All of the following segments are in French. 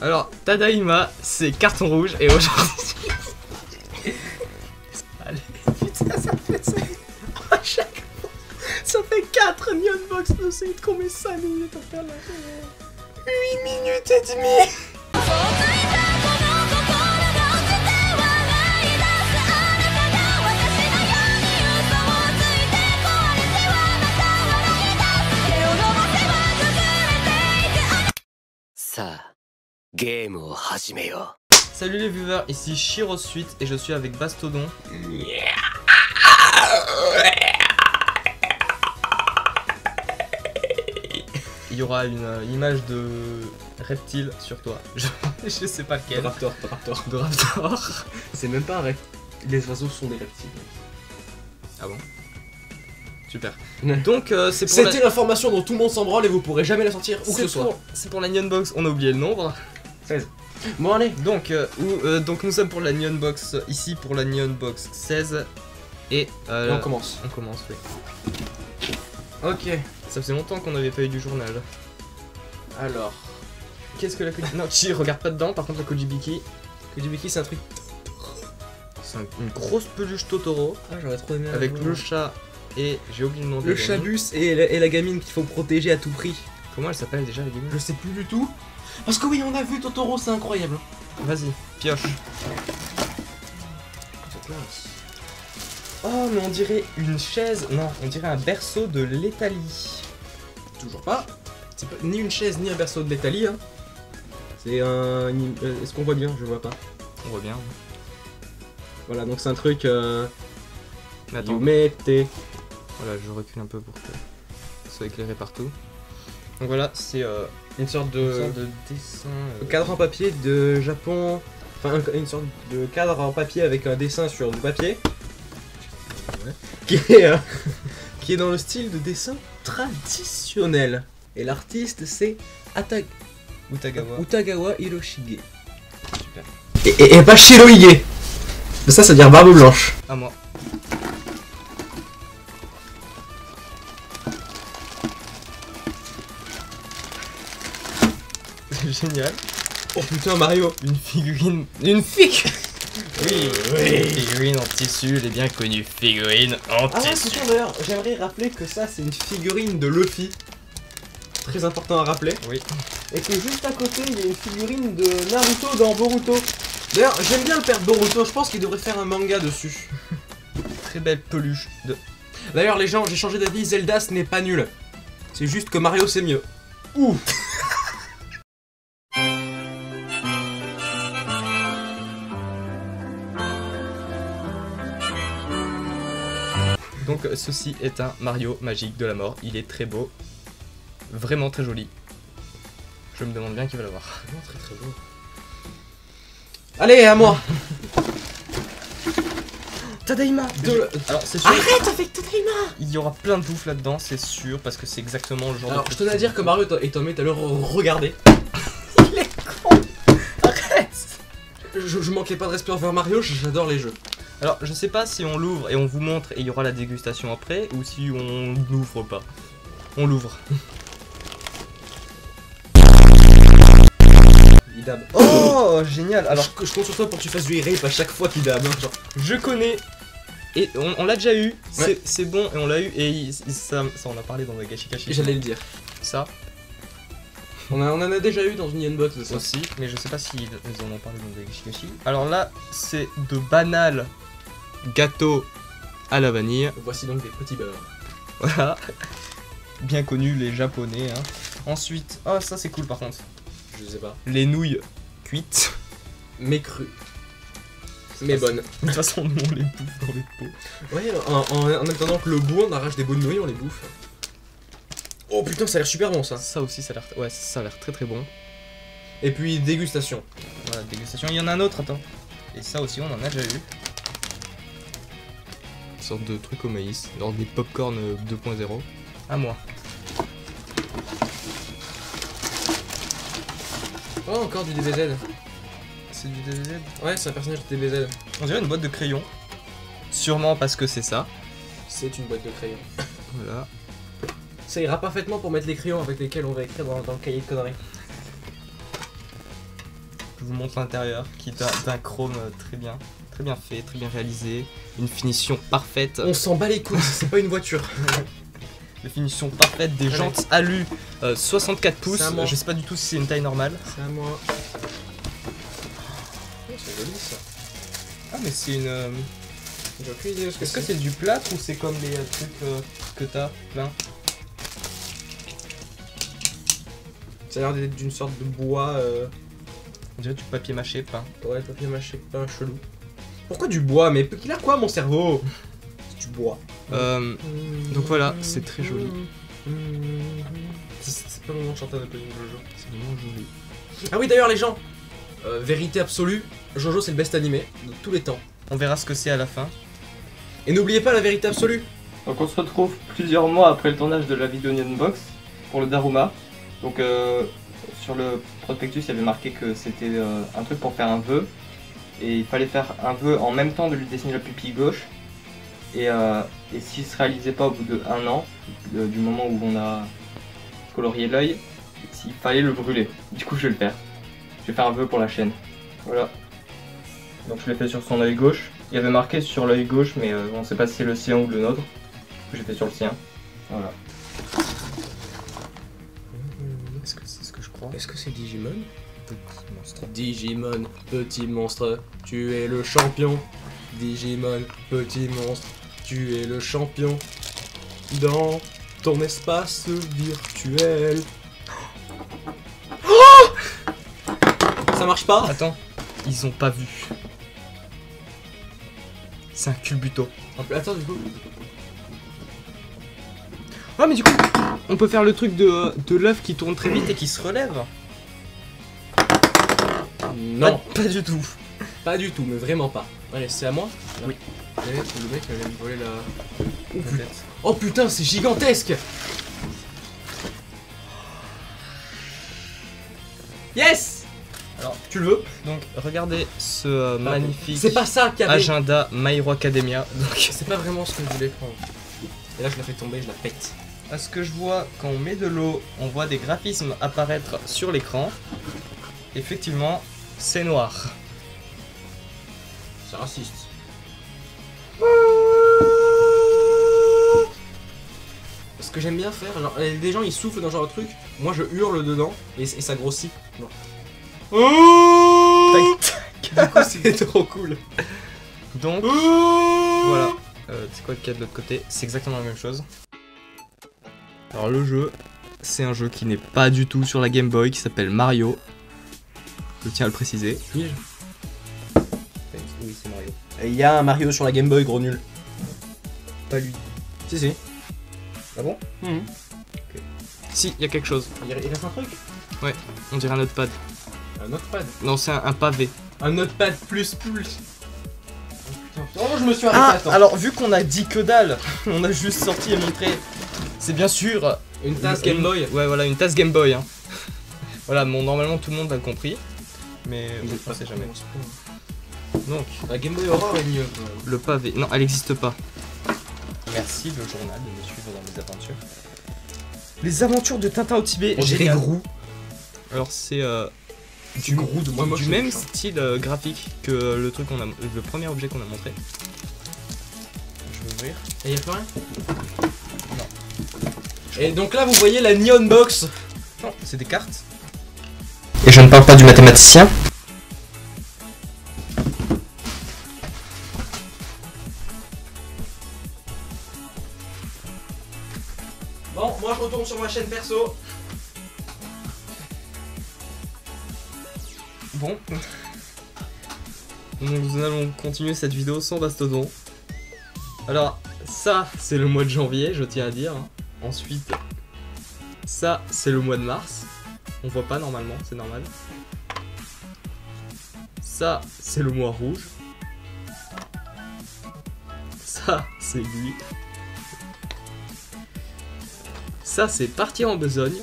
Alors, Tadaima, c'est carton rouge et aujourd'hui. Allez, putain, ça fait ça. À chaque fois, ça fait 4 Neon Box de suite qu'on met 5 minutes à faire la. 8 minutes et demie. Salut les viewers, ici Shiro Suite et je suis avec Bastodon. Il y aura une image de reptile sur toi. Je sais pas lequel. De raptor. De raptor. C'est même pas un reptile. Les oiseaux sont des reptiles. Ah bon? Super. Ouais. Donc c'est pour C'était l'information dont tout le monde s'en branle et vous pourrez jamais la sortir où que ce soit. C'est pour la Neon Box, on a oublié le nombre. 16. Bon allez. Donc, donc nous sommes pour la Neon Box, ici pour la Neon Box 16. Et on commence. On commence, oui. Ok. Ça faisait longtemps qu'on n'avait pas eu du journal. Alors. Qu'est-ce que la Kojibiki... Non, Chi, regarde pas dedans, par contre la Kojibiki... Kojibiki c'est un truc... C'est une grosse peluche Totoro. Ah j'aurais trop aimé. Avec le chat et... j'ai oublié le nom de le la gamine. chabus et la gamine qu'il faut protéger à tout prix. Comment elle s'appelle déjà la gamine? Je sais plus du tout. Parce que oui on a vu Totoro, c'est incroyable. Vas-y, pioche. Oh mais on dirait une chaise... Non, on dirait un berceau de l'Italie. Toujours pas. C'est pas ni une chaise ni un berceau de l'Italie hein. C'est un... Est-ce qu'on voit bien? Je vois pas. On voit bien. Voilà donc c'est un truc... Mais attends. You mettez... Voilà, je recule un peu pour que ça soit éclairé partout. Donc voilà, c'est une sorte de dessin... cadre en papier de Japon... Enfin une sorte de cadre en papier avec un dessin sur du papier. Ouais. Qui est dans le style de dessin traditionnel. Et l'artiste c'est Utagawa Hiroshige. Super. Et pas Shirohige. Ça veut dire barbe blanche. À moi. C'est génial. Oh putain Mario. Une figurine... Une fig. Oui, une figurine en tissu, les bien connues figurines en Ah ouais tissu. putain d'ailleurs, j'aimerais rappeler que ça c'est une figurine de Luffy. Très important à rappeler. Oui. Et que juste à côté il y a une figurine de Naruto dans Boruto. D'ailleurs j'aime bien le père de Boruto, je pense qu'il devrait faire un manga dessus. Très belle peluche de... D'ailleurs les gens, j'ai changé d'avis, Zelda ce n'est pas nul. C'est juste que Mario c'est mieux. Ouh. Donc ceci est un Mario magique de la mort, il est très beau, vraiment très joli. Je me demande bien qui va l'avoir. Vraiment très très beau. Allez à moi. Tadaima Alors c'est sûr, Arrête avec Tadaima. il y aura plein de bouffe là-dedans, c'est sûr, parce que c'est exactement le genre Alors de... je tenais à dire que Mario et Tomé tout à l'heure regardez. Il est con. Arrête. Je manquais pas de respect envers Mario, j'adore les jeux. Alors je sais pas si on l'ouvre et on vous montre et il y aura la dégustation après, ou si on l'ouvre pas. On l'ouvre. Il dab. Oh génial. Alors je compte sur toi pour que tu fasses du rape à chaque fois qu'il dab. Hein, genre. je connais, et on l'a déjà eu, Ouais. c'est bon, et on l'a eu, et ça on a parlé dans Dagashi Kashi. J'allais le dire. Ça On en a déjà eu dans une unbox de ça. aussi, mais je sais pas si ils en ont parlé dans Dagashi Kashi. Alors là, c'est de banal gâteau à la vanille. Voici donc des petits beurres. Voilà. Bien connu les japonais. Hein. Ensuite, oh ça c'est cool par contre. Je sais pas. Les nouilles cuites. Mais crues. Mais bonnes. De toute façon, nous on les bouffe dans les pots. Ouais, en attendant que le bout, on arrache des bonnes nouilles, on les bouffe. Oh putain, ça a l'air super bon ça. Ça aussi, ça a l'air, ouais, ça a l'air très très bon. Et puis dégustation. Voilà, dégustation. Il y en a un autre, attends. Et ça aussi, on en a déjà eu. Une sorte de truc au maïs, dans des popcorn 2.0. À moi. Oh, encore du DBZ. C'est du DBZ. Ouais, c'est un personnage de DBZ. On dirait une boîte de crayons. Sûrement parce que c'est ça. C'est une boîte de crayons. Voilà. Ça ira parfaitement pour mettre les crayons avec lesquels on va écrire dans le cahier de conneries. Je vous montre l'intérieur qui est d'un chrome très bien fait, très bien réalisé, une finition parfaite. On s'en bat les couilles, c'est pas une voiture. La finition parfaite des jantes alu 64 pouces. Je sais pas du tout si c'est une taille normale. C'est à moi. Oh, c'est joli ça. Ah mais c'est une... J'ai aucune idée de ce que Est-ce que c'est du plâtre ou c'est comme les trucs que t'as plein? Ça a l'air d'être d'une sorte de bois. On dirait du papier mâché peint. Ouais, papier mâché peint chelou. Pourquoi du bois? Mais il a quoi mon cerveau? C'est du bois. Donc voilà, c'est très joli. C'est pas le moment de chanter un peu de Jojo. C'est vraiment joli. Ah oui d'ailleurs les gens, vérité absolue, Jojo c'est le best animé de tous les temps. On verra ce que c'est à la fin. Et n'oubliez pas la vérité absolue. Donc on se retrouve plusieurs mois après le tournage de la vidéo Unbox pour le Daruma. Donc sur le prospectus il y avait marqué que c'était un truc pour faire un vœu. Et il fallait faire un vœu en même temps de lui dessiner la pupille gauche. Et s'il se réalisait pas au bout d'1 an, du moment où on a colorié l'œil, il fallait le brûler. Du coup je vais le faire. Je vais faire un vœu pour la chaîne. Voilà. Donc je l'ai fait sur son œil gauche. Il y avait marqué sur l'œil gauche, mais on ne sait pas si c'est le sien ou le nôtre. Du coup j'ai fait sur le sien. Voilà. Est-ce que c'est ce que je crois? Est-ce que c'est Digimon? Petit monstre. Digimon, petit monstre, tu es le champion. Digimon, petit monstre, tu es le champion. Dans ton espace virtuel. Oh! Ça marche pas? Attends, ils ont pas vu. C'est un culbuto. Attends du coup. Ah mais du coup, on peut faire le truc de l'œuf qui tourne très vite et qui se relève. Non, Pas du tout. pas du tout, mais vraiment pas. Allez, c'est à moi? Oui. Allez, le mec vient me voler la... Oh putain, c'est gigantesque! Yes! Alors, tu le veux? donc regardez ce magnifique C'est pas ça qu'il y avait. agenda My Hero Academia. Donc, C'est pas vraiment ce que je voulais prendre. Et là, je la fais tomber, je la pète. à ce que je vois, quand on met de l'eau, on voit des graphismes apparaître sur l'écran. Effectivement, c'est noir. C'est raciste. Ce que j'aime bien faire, genre, des gens ils soufflent dans genre de truc, moi je hurle dedans et ça grossit. Genre. Du coup c'est trop cool. Donc, voilà. C'est quoi le cas de l'autre côté? C'est exactement la même chose. Alors le jeu, c'est un jeu qui n'est pas du tout sur la Game Boy, qui s'appelle Mario. Je tiens à le préciser. Puis-je? Oui, c'est Mario. Il y a un Mario sur la Game Boy, gros nul. Pas lui. Si, si. Ah bon? Si, il y a quelque chose. Il reste un truc? On dirait un notepad. Un notepad. Non, c'est un pavé. Un notepad plus plus. Oh putain. Oh, je me suis arrêté, Ah, attends. alors vu qu'on a dit que dalle, on a juste sorti et montré. C'est bien sûr Une tasse Game Boy. Ouais, voilà, une tasse Game Boy. Hein. Voilà, bon, normalement tout le monde a compris. Mais on ne sait jamais. Donc, La Game Boy Aurore est mieux. le pavé. Non, elle n'existe pas. Merci le journal de me suivre dans mes aventures. Les aventures de Tintin au Tibet. On dirait Génial. Grou. Alors c'est Du Grou de moi, du même style graphique que le truc qu'on a, le premier objet qu'on a montré. Je vais ouvrir. Et y'a plus rien? Non. Et donc là vous voyez la Neon Box. Non, c'est des cartes. Et je ne parle pas du mathématicien. Bon, moi je retourne sur ma chaîne perso. Bon. Donc nous allons continuer cette vidéo sans Mastodon. Alors, ça c'est le mois de janvier, je tiens à dire. Hein. Ensuite, ça c'est le mois de mars. On voit pas normalement, c'est normal. Ça c'est le mois rouge. Ça c'est lui. Ça c'est partir en besogne.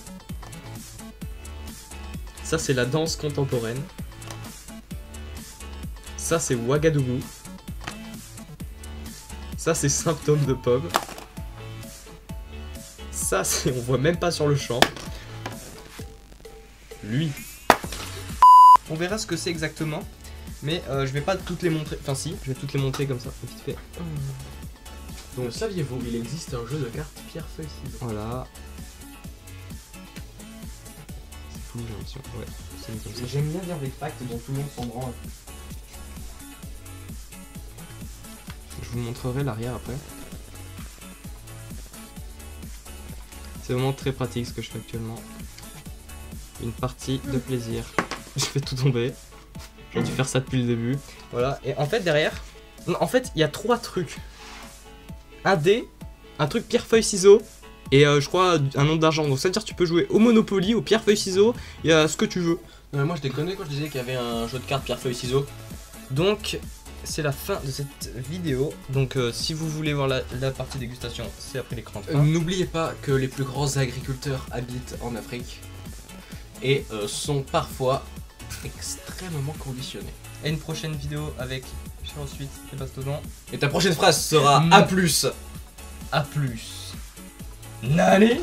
Ça c'est la danse contemporaine. Ça c'est Ouagadougou. Ça c'est symptômes de pomme. Ça c'est on voit même pas sur le champ. Lui. On verra ce que c'est exactement. Mais je vais pas toutes les montrer. Enfin si, je vais toutes les montrer comme ça, vite fait. Donc saviez-vous, il existe un jeu de cartes pierre feuille ciseaux. Voilà. C'est flou, j'ai l'impression. Ouais, c'est mis comme ça. J'aime bien dire des facts dont tout le monde s'en branle. Je vous montrerai l'arrière après. C'est vraiment très pratique ce que je fais actuellement. Une partie de plaisir. Je fais tout tomber. J'ai dû faire ça depuis le début. Voilà. Et en fait derrière, en fait il y a 3 trucs. Un dé, un truc pierre feuille ciseaux et je crois un nombre d'argent. Donc ça veut dire que tu peux jouer au Monopoly, au pierre feuille ciseaux et à ce que tu veux. Non mais moi je déconnais quand je disais qu'il y avait un jeu de cartes pierre feuille ciseaux. Donc c'est la fin de cette vidéo. Donc si vous voulez voir la partie dégustation, c'est après l'écran de fin. N'oubliez pas que les plus grands agriculteurs habitent en Afrique et sont parfois extrêmement conditionnés. Et une prochaine vidéo avec Chirosuite et Bastodon. Et ta prochaine phrase sera A+. A plus. Nani.